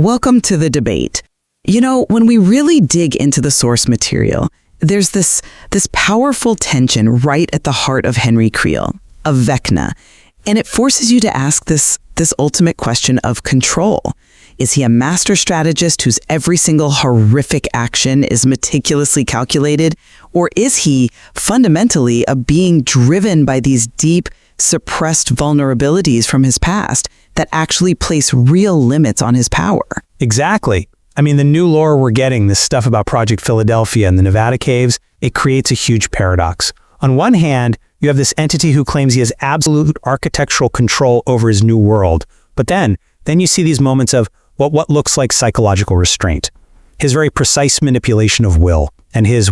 welcome to the debate. You know, when we really dig into the source material, there's this powerful tension right at the heart of Henry Creel, of Vecna, and it forces you to ask this ultimate question of control. Is he a master strategist whose every single horrific action is meticulously calculated? Or is he fundamentally a being driven by these deep, suppressed vulnerabilities from his past that actually place real limits on his power? Exactly. I mean, the new lore we're getting, this stuff about Project Philadelphia and the Nevada caves, it creates a huge paradox. On one hand, you have this entity who claims he has absolute architectural control over his new world. But then you see these moments of what looks like psychological restraint. His very precise manipulation of will, and his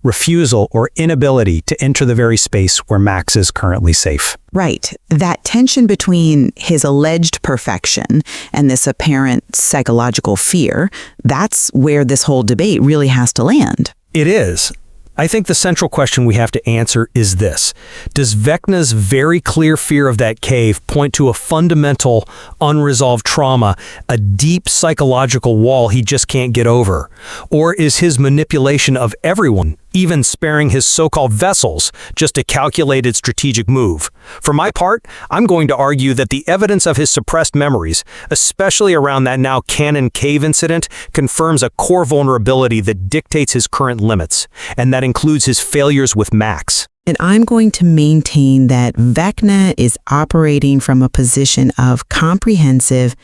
refusal or inability to enter the very space where Max is currently safe. Right. That tension between his alleged perfection and this apparent psychological fear, that's where this whole debate really has to land. It is. I think the central question we have to answer is this. Does Vecna's very clear fear of that cave point to a fundamental, unresolved trauma, a deep psychological wall he just can't get over? Or is his manipulation of everyone, even sparing his so-called vessels, just a calculated strategic move? For my part, I'm going to argue that the evidence of his suppressed memories, especially around that now canon cave incident, confirms a core vulnerability that dictates his current limits, and that includes his failures with Max. And I'm going to maintain that Vecna is operating from a position of comprehensive,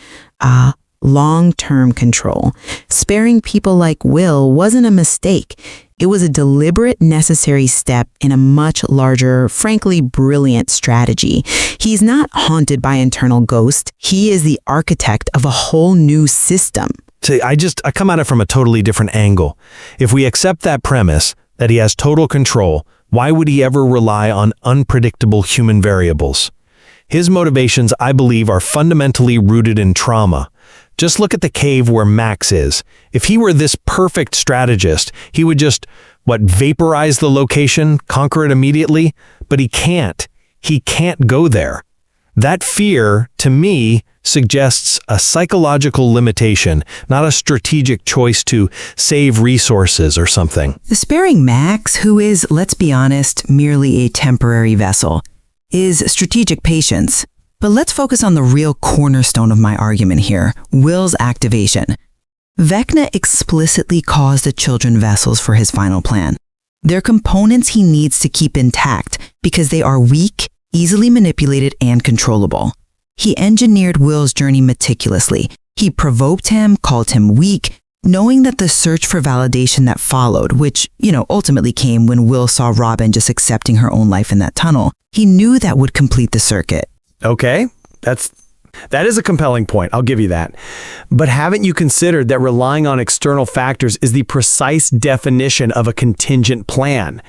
long-term control. Sparing people like Will wasn't a mistake. It was a deliberate, necessary step in a much larger, frankly brilliant strategy. He's not haunted by internal ghosts. He is the architect of a whole new system. See, I come at it from a totally different angle. If we accept that premise, that he has total control, why would he ever rely on unpredictable human variables? His motivations, I believe, are fundamentally rooted in trauma. Just look at the cave where Max is. If he were this perfect strategist, he would just, vaporize the location, conquer it immediately? But he can't. He can't go there. That fear, to me, suggests a psychological limitation, not a strategic choice to save resources or something. Sparing Max, who is, let's be honest, merely a temporary vessel, is strategic patience. But let's focus on the real cornerstone of my argument here, Will's activation. Vecna explicitly caused the children vessels for his final plan. They're components he needs to keep intact because they are weak, easily manipulated, and controllable. He engineered Will's journey meticulously. He provoked him, called him weak, knowing that the search for validation that followed, which, ultimately came when Will saw Robin just accepting her own life in that tunnel, he knew that would complete the circuit. Okay, that is a compelling point, I'll give you that. But haven't you considered that relying on external factors is the precise definition of a contingent plan?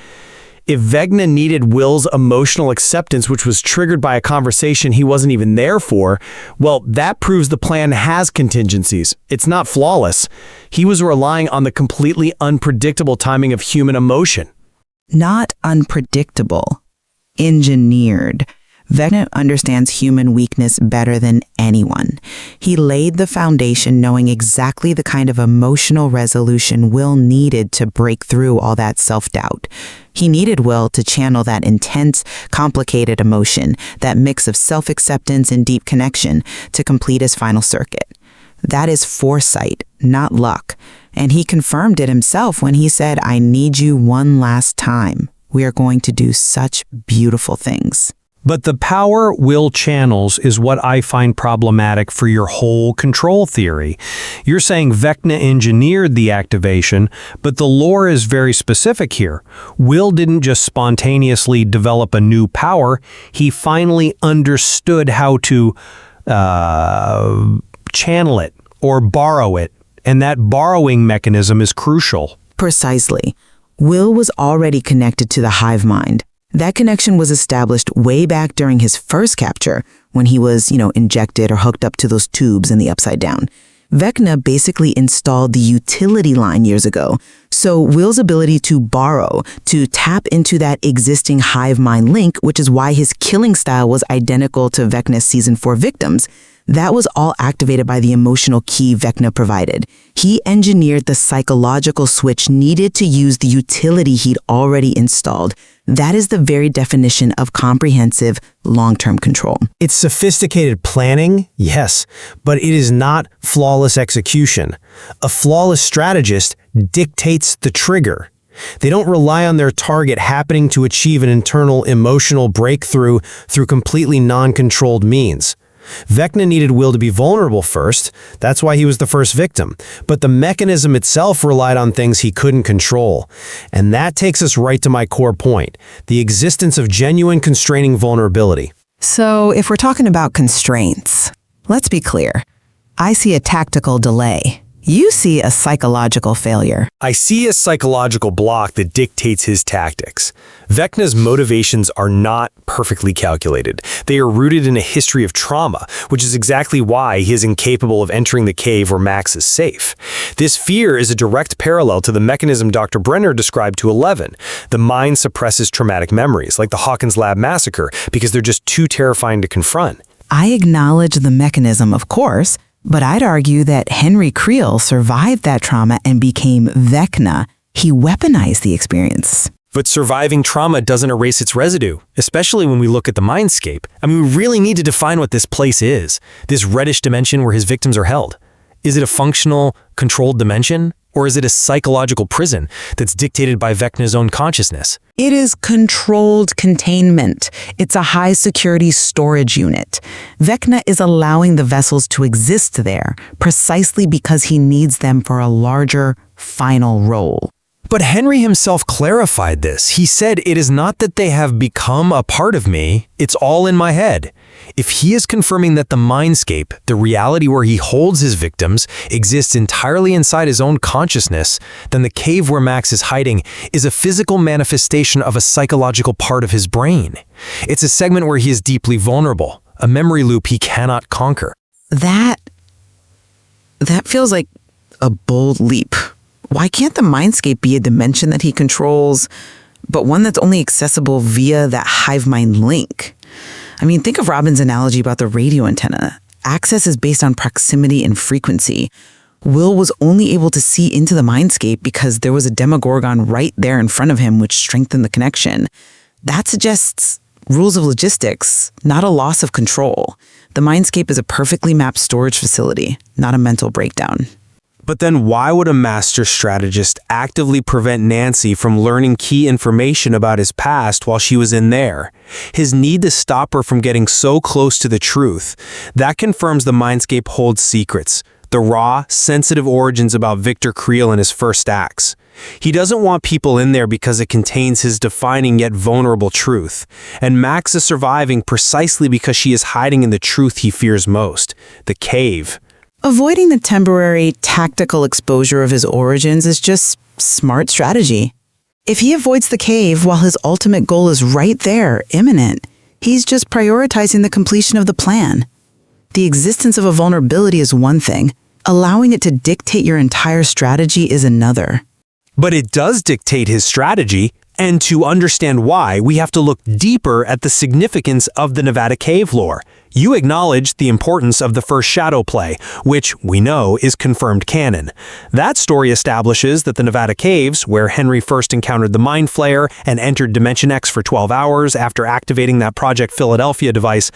If Vecna needed Will's emotional acceptance, which was triggered by a conversation he wasn't even there for, well, that proves the plan has contingencies. It's not flawless. He was relying on the completely unpredictable timing of human emotion. Not unpredictable. Engineered. Vecna understands human weakness better than anyone. He laid the foundation knowing exactly the kind of emotional resolution Will needed to break through all that self-doubt. He needed Will to channel that intense, complicated emotion, that mix of self-acceptance and deep connection, to complete his final circuit. That is foresight, not luck. And he confirmed it himself when he said, "I need you one last time. We are going to do such beautiful things." But the power Will channels is what I find problematic for your whole control theory. You're saying Vecna engineered the activation, but the lore is very specific here. Will didn't just spontaneously develop a new power, he finally understood how to channel it or borrow it, and that borrowing mechanism is crucial. Precisely. Will was already connected to the hive mind. That connection was established way back during his first capture, when he was, injected or hooked up to those tubes in the Upside Down. Vecna basically installed the utility line years ago, so Will's ability to borrow, to tap into that existing hive mind link, which is why his killing style was identical to Vecna's Season 4 victims, That was all activated by the emotional key Vecna provided. He engineered the psychological switch needed to use the utility he'd already installed. That is the very definition of comprehensive, long-term control. It's sophisticated planning, yes, but it is not flawless execution. A flawless strategist dictates the trigger. They don't rely on their target happening to achieve an internal emotional breakthrough through completely non-controlled means. Vecna needed Will to be vulnerable first. That's why he was the first victim. But the mechanism itself relied on things he couldn't control. And that takes us right to my core point, the existence of genuine constraining vulnerability. So if we're talking about constraints, let's be clear. I see a tactical delay. You see a psychological failure. I see a psychological block that dictates his tactics. Vecna's motivations are not perfectly calculated. They are rooted in a history of trauma, which is exactly why he is incapable of entering the cave where Max is safe. This fear is a direct parallel to the mechanism Dr. Brenner described to Eleven. The mind suppresses traumatic memories, like the Hawkins Lab massacre, because they're just too terrifying to confront. I acknowledge the mechanism, of course, but I'd argue that Henry Creel survived that trauma and became Vecna. He weaponized the experience. But surviving trauma doesn't erase its residue, especially when we look at the Mindscape. I mean, we really need to define what this place is, this reddish dimension where his victims are held. Is it a functional, controlled dimension? Or is it a psychological prison that's dictated by Vecna's own consciousness? It is controlled containment. It's a high-security storage unit. Vecna is allowing the vessels to exist there precisely because he needs them for a larger, final role. But Henry himself clarified this. He said, "It is not that they have become a part of me, it's all in my head." If he is confirming that the Mindscape, the reality where he holds his victims, exists entirely inside his own consciousness, then the cave where Max is hiding is a physical manifestation of a psychological part of his brain. It's a segment where he is deeply vulnerable, a memory loop he cannot conquer. That feels like a bold leap. Why can't the Mindscape be a dimension that he controls, but one that's only accessible via that hive mind link? I mean, think of Robin's analogy about the radio antenna. Access is based on proximity and frequency. Will was only able to see into the Mindscape because there was a Demogorgon right there in front of him, which strengthened the connection. That suggests rules of logistics, not a loss of control. The Mindscape is a perfectly mapped storage facility, not a mental breakdown. But then why would a master strategist actively prevent Nancy from learning key information about his past while she was in there? His need to stop her from getting so close to the truth. That confirms the Mindscape holds secrets, the raw, sensitive origins about Victor Creel and his first acts. He doesn't want people in there because it contains his defining yet vulnerable truth. And Max is surviving precisely because she is hiding in the truth he fears most, the cave. Avoiding the temporary, tactical exposure of his origins is just smart strategy. If he avoids the cave while his ultimate goal is right there, imminent, he's just prioritizing the completion of the plan. The existence of a vulnerability is one thing. Allowing it to dictate your entire strategy is another. But it does dictate his strategy, and to understand why, we have to look deeper at the significance of the Nevada cave lore. You acknowledged the importance of the first shadow play, which we know is confirmed canon. That story establishes that the Nevada caves, where Henry first encountered the Mind Flayer and entered Dimension X for 12 hours after activating that Project Philadelphia device,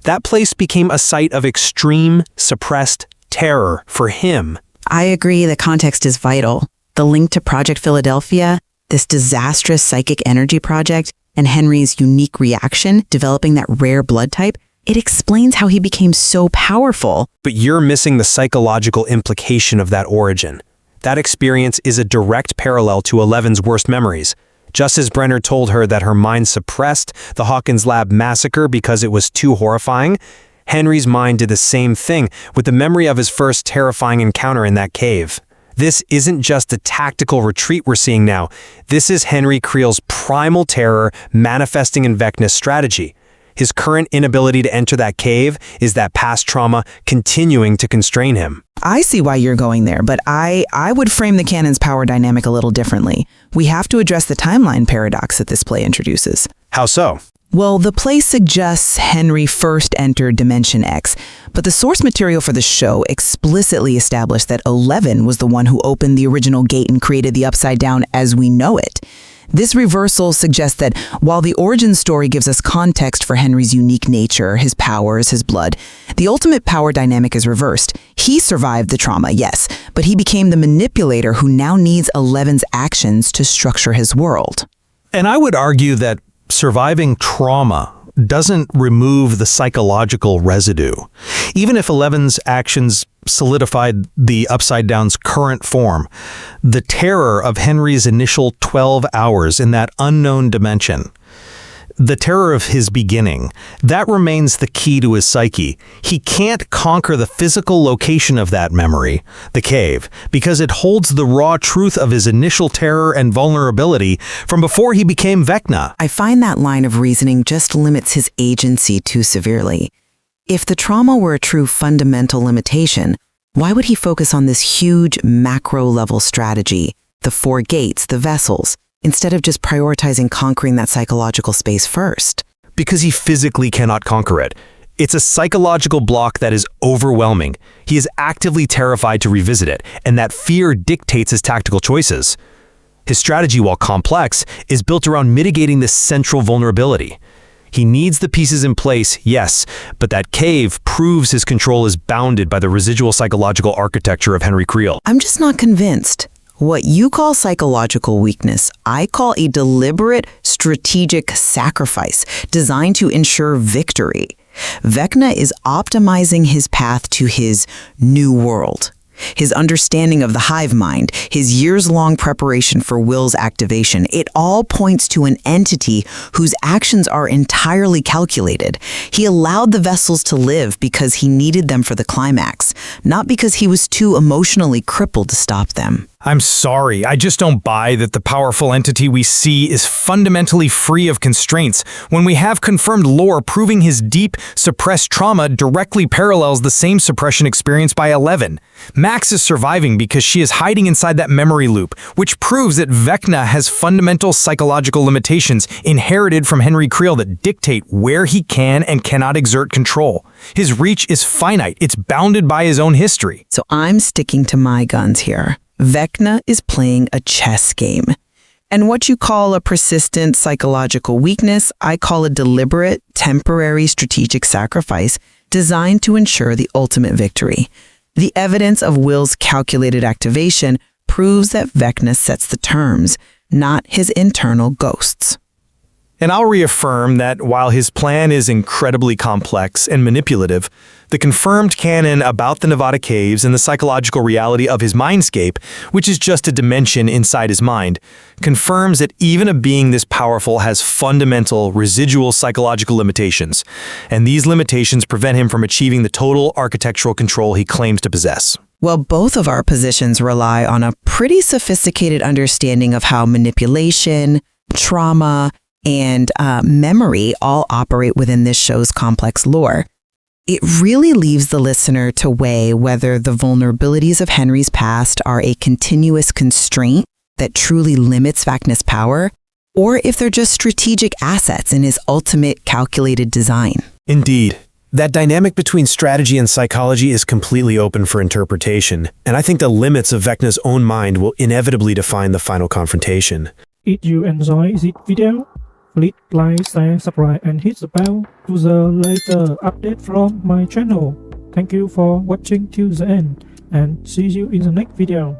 that place became a site of extreme, suppressed terror for him. I agree the context is vital. The link to Project Philadelphia, this disastrous psychic energy project, and Henry's unique reaction, developing that rare blood type, it explains how he became so powerful. But you're missing the psychological implication of that origin. That experience is a direct parallel to Eleven's worst memories. Just as Brenner told her that her mind suppressed the Hawkins Lab massacre because it was too horrifying, Henry's mind did the same thing with the memory of his first terrifying encounter in that cave. This isn't just a tactical retreat we're seeing now. This is Henry Creel's primal terror manifesting in Vecna's strategy. His current inability to enter that cave is that past trauma continuing to constrain him. I see why you're going there, but I would frame the canon's power dynamic a little differently. We have to address the timeline paradox that this play introduces. How so? Well, the play suggests Henry first entered Dimension X, but the source material for the show explicitly established that 11 was the one who opened the original gate and created the Upside Down as we know it. This reversal suggests that while the origin story gives us context for Henry's unique nature, his powers, his blood, the ultimate power dynamic is reversed. He survived the trauma, yes, but he became the manipulator who now needs 11's actions to structure his world. And I would argue that surviving trauma doesn't remove the psychological residue. Even if 11's actions solidified the Upside Down's current form, the terror of Henry's initial 12 hours in that unknown dimension, the terror of his beginning, that remains the key to his psyche. He can't conquer the physical location of that memory, the cave, because it holds the raw truth of his initial terror and vulnerability from before he became Vecna. I find that line of reasoning just limits his agency too severely. If the trauma were a true fundamental limitation, why would he focus on this huge macro-level strategy, the 4 gates, the vessels, instead of just prioritizing conquering that psychological space first? Because he physically cannot conquer it. It's a psychological block that is overwhelming. He is actively terrified to revisit it, and that fear dictates his tactical choices. His strategy, while complex, is built around mitigating this central vulnerability. He needs the pieces in place, yes, but that cave proves his control is bounded by the residual psychological architecture of Henry Creel. I'm just not convinced. What you call psychological weakness, I call a deliberate, strategic sacrifice designed to ensure victory. Vecna is optimizing his path to his new world. His understanding of the hive mind, his years-long preparation for Will's activation, it all points to an entity whose actions are entirely calculated. He allowed the vessels to live because he needed them for the climax, not because he was too emotionally crippled to stop them. I'm sorry, I just don't buy that the powerful entity we see is fundamentally free of constraints when we have confirmed lore proving his deep, suppressed trauma directly parallels the same suppression experienced by 11. Max is surviving because she is hiding inside that memory loop, which proves that Vecna has fundamental psychological limitations inherited from Henry Creel that dictate where he can and cannot exert control. His reach is finite, it's bounded by his own history. So I'm sticking to my guns here. Vecna is playing a chess game. And what you call a persistent psychological weakness, I call a deliberate, temporary strategic sacrifice designed to ensure the ultimate victory. The evidence of Will's calculated activation proves that Vecna sets the terms, not his internal ghosts. And I'll reaffirm that while his plan is incredibly complex and manipulative, the confirmed canon about the Nevada caves and the psychological reality of his mindscape, which is just a dimension inside his mind, confirms that even a being this powerful has fundamental, residual psychological limitations, and these limitations prevent him from achieving the total architectural control he claims to possess. Well, both of our positions rely on a pretty sophisticated understanding of how manipulation, trauma, and memory all operate within this show's complex lore. It really leaves the listener to weigh whether the vulnerabilities of Henry's past are a continuous constraint that truly limits Vecna's power, or if they're just strategic assets in his ultimate calculated design. Indeed. That dynamic between strategy and psychology is completely open for interpretation, and I think the limits of Vecna's own mind will inevitably define the final confrontation. If you enjoy this video, please like, share, subscribe and hit the bell to the later update from my channel. Thank you for watching till the end and see you in the next video.